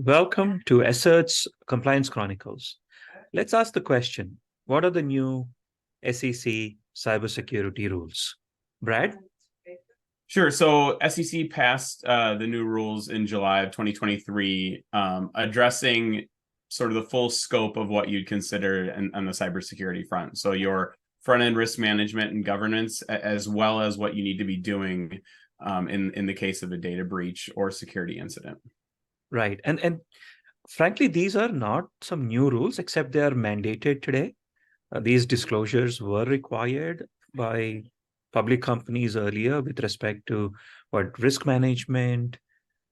Welcome to Assert's Compliance Chronicles. Let's ask the question, what are the new SEC cybersecurity rules? Brad? Sure. So SEC passed the new rules in July of 2023, addressing sort of the full scope of what you'd consider on the cybersecurity front. So your front end risk management and governance, as well as what you need to be doing in the case of a data breach or security incident. Right. And frankly, these are not some new rules, except they are mandated today. These disclosures were required by public companies earlier with respect to what risk management,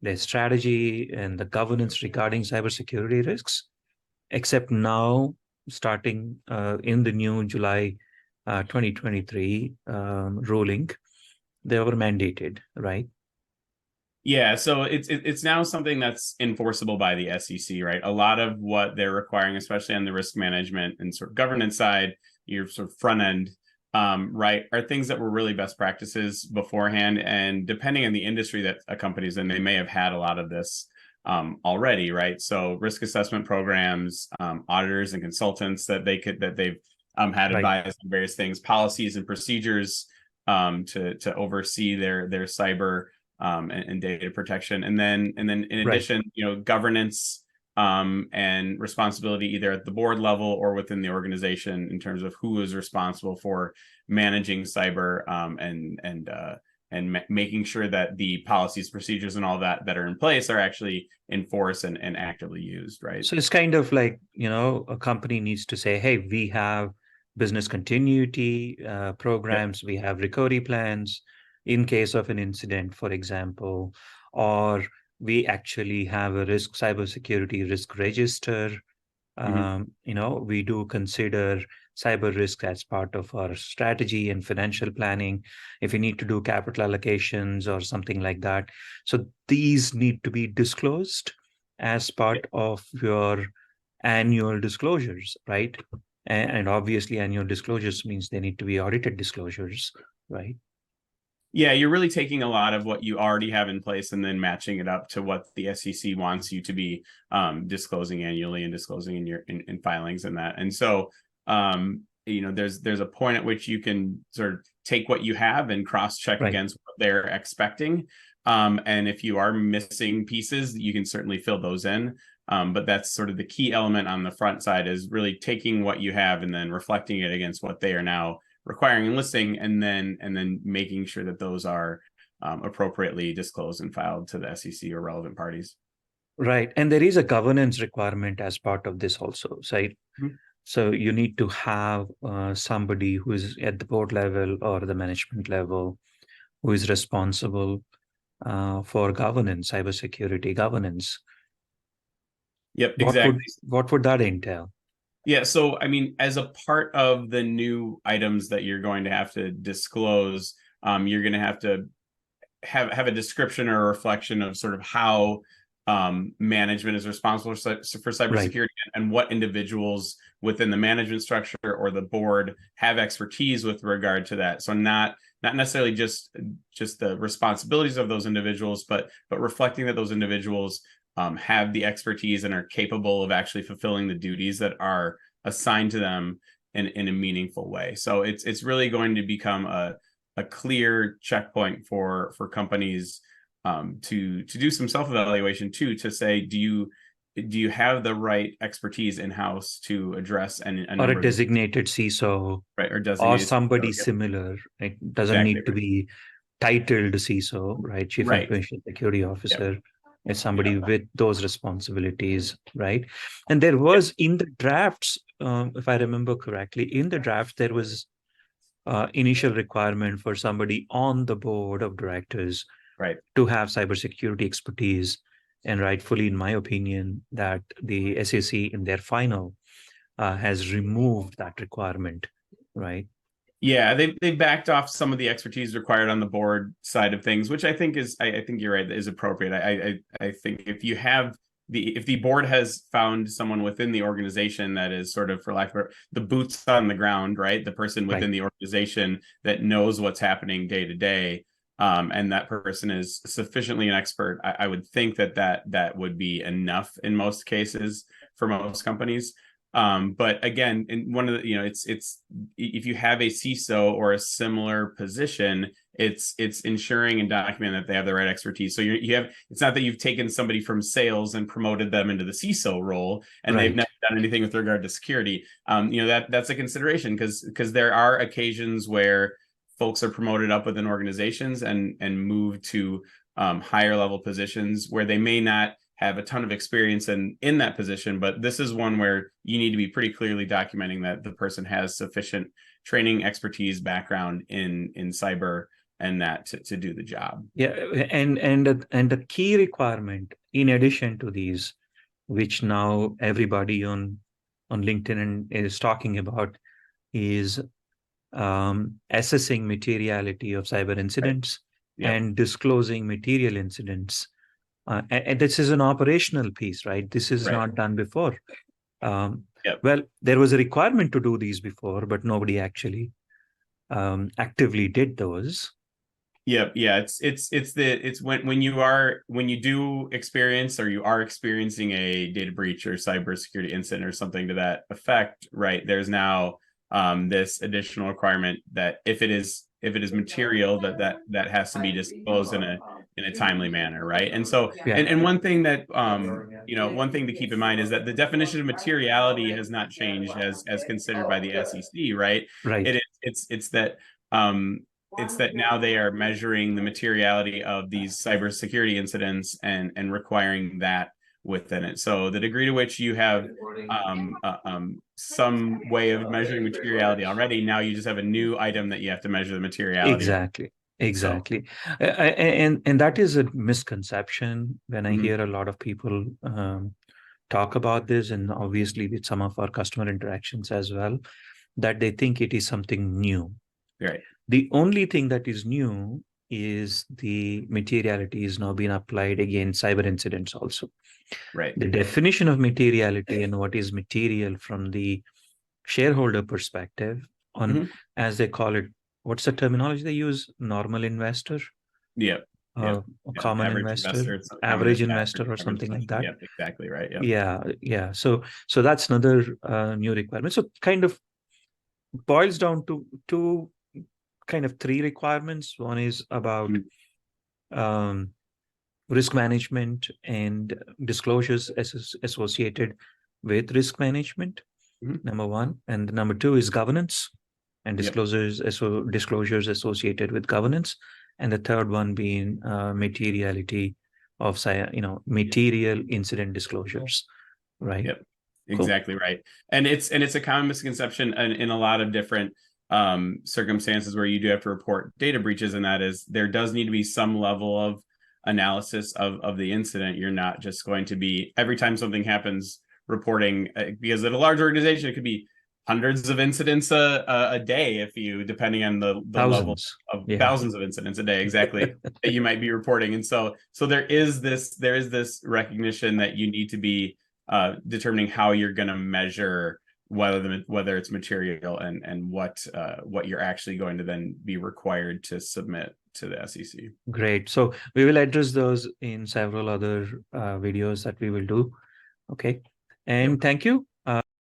their strategy, and the governance regarding cybersecurity risks. Except now, starting in the new July 2023 ruling, they were mandated, right? Yeah, so it's now something that's enforceable by the SEC, right? A lot of what they're requiring, especially on the risk management and sort of governance side, your sort of front end, right, are things that were really best practices beforehand. And depending on the industry that a company's in, they may have had a lot of this already, right? So risk assessment programs, auditors and consultants that they've had Right. advised on various things, policies and procedures to oversee their cyber and data protection, and then in Right. addition, governance and responsibility either at the board level or within the organization in terms of who is responsible for managing cyber and making sure that the policies, procedures, and all that are in place are actually enforced and actively used, right? So it's kind of like, a company needs to say, hey, we have business continuity Yep. programs, we have recovery plans in case of an incident, for example, or we actually have a cybersecurity risk register. Mm-hmm. We do consider cyber risk as part of our strategy and financial planning if we need to do capital allocations or something like that. So these need to be disclosed as part of your annual disclosures, right? And obviously, annual disclosures means they need to be audited disclosures, right? Yeah, you're really taking a lot of what you already have in place and then matching it up to what the SEC wants you to be disclosing annually and disclosing in your in filings and that. And so, there's a point at which you can sort of take what you have and cross check Right. against what they're expecting. And if you are missing pieces, you can certainly fill those in. But that's sort of the key element on the front side is really taking what you have and then reflecting it against what they are now requiring and listing, and then making sure that those are appropriately disclosed and filed to the SEC or relevant parties. Right. And there is a governance requirement as part of this also, right? Mhm. So you need to have somebody who is at the board level or the management level who is responsible for governance, cybersecurity governance. Yep, What would exactly. what would that entail? Yeah, so I mean, as a part of the new items that you're going to have to disclose, you're going to have to have a description or a reflection of sort of how management is responsible for Right. cybersecurity and what individuals within the management structure or the board have expertise with regard to that. So not necessarily just the responsibilities of those individuals, but reflecting that those individuals have the expertise and are capable of actually fulfilling the duties that are assigned to them in a meaningful way. So it's really going to become a clear checkpoint for companies to do some self-evaluation too, to say, do you have the right expertise in-house to address a Or number a of these, designated CISO right, or or designated somebody CISO? Yep, similar. It doesn't exactly need to right. be titled CISO, right? Chief Right. Information Security Yep. Officer. It's Yep. somebody with those responsibilities, right? And there Yep. was in the drafts, if I remember correctly, in the draft, there was initial requirement for somebody on the board of directors Right. to have cybersecurity expertise. And rightfully, in my opinion, that the SEC in their final has removed that requirement, right? Yeah, they backed off some of the expertise required on the board side of things, which I think I think you're right, is appropriate. I think if the board has found someone within the organization that is sort of, for lack of the boots on the ground, right? The person Right. within the organization that knows what's happening day to day, and that person is sufficiently an expert, I would think that would be enough in most cases for most companies. But again, in one of the, it's if you have a CISO or a similar position, it's ensuring and documenting that they have the right expertise. So you have, it's not that you've taken somebody from sales and promoted them into the CISO role and they've never done anything with regard to security. That's a consideration, because there are occasions where folks are promoted up within organizations and move to higher level positions where they may not have a ton of experience in that position, but this is one where you need to be pretty clearly documenting that the person has sufficient training, expertise, background in cyber and that to do the job. Yeah, and the key requirement in addition to these, which now everybody on LinkedIn is talking about, is assessing materiality of cyber incidents, right. Yep. and disclosing material incidents. And this is an operational piece, right? This is not done before. Yep. Well, there was a requirement to do these before, but nobody actually actively did those. Yep. Yeah. It's when you do experience, or you are experiencing a data breach or cybersecurity incident or something to that effect, right? There's now this additional requirement that if it is material, that has to be disclosed in a timely manner, right? And so, and one thing that one thing to keep in mind is that the definition of materiality has not changed as considered by the SEC, right? Right. It's that now they are measuring the materiality of these cybersecurity incidents and requiring that within it. So the degree to which you have some way of measuring materiality already, now you just have a new item that you have to measure the materiality of. Exactly. And that is a misconception when I Mhm. hear a lot of people talk about this, and obviously with some of our customer interactions as well, that they think it is something new. Right. The only thing that is new is the materiality is now being applied against cyber incidents also. Right. The definition of materiality and what is material from the shareholder perspective on, as they call it, what's the terminology they use? Normal investor? Yeah. A common investor, average investor, or something like that. Yeah, exactly right. Yeah. So that's another new requirement. So kind of boils down to kind of three requirements. One is about risk management and disclosures associated with risk management, number one. And number two is governance and disclosures associated with governance. And the third one being materiality of material incident disclosures, right? Yep. Exactly right. And it's a common misconception in a lot of different circumstances where you do have to report data breaches, and that is there does need to be some level of analysis of the incident. You're not just going to be every time something happens reporting, because at a large organization it could be hundreds of incidents a day, if you, depending on the level of thousands of incidents a day, exactly, that you might be reporting. And so there is this recognition that you need to be determining how you're going to measure whether it's material and what you're actually going to then be required to submit to the SEC. Great. So we will address those in several other videos that we will do. Okay. And thank you.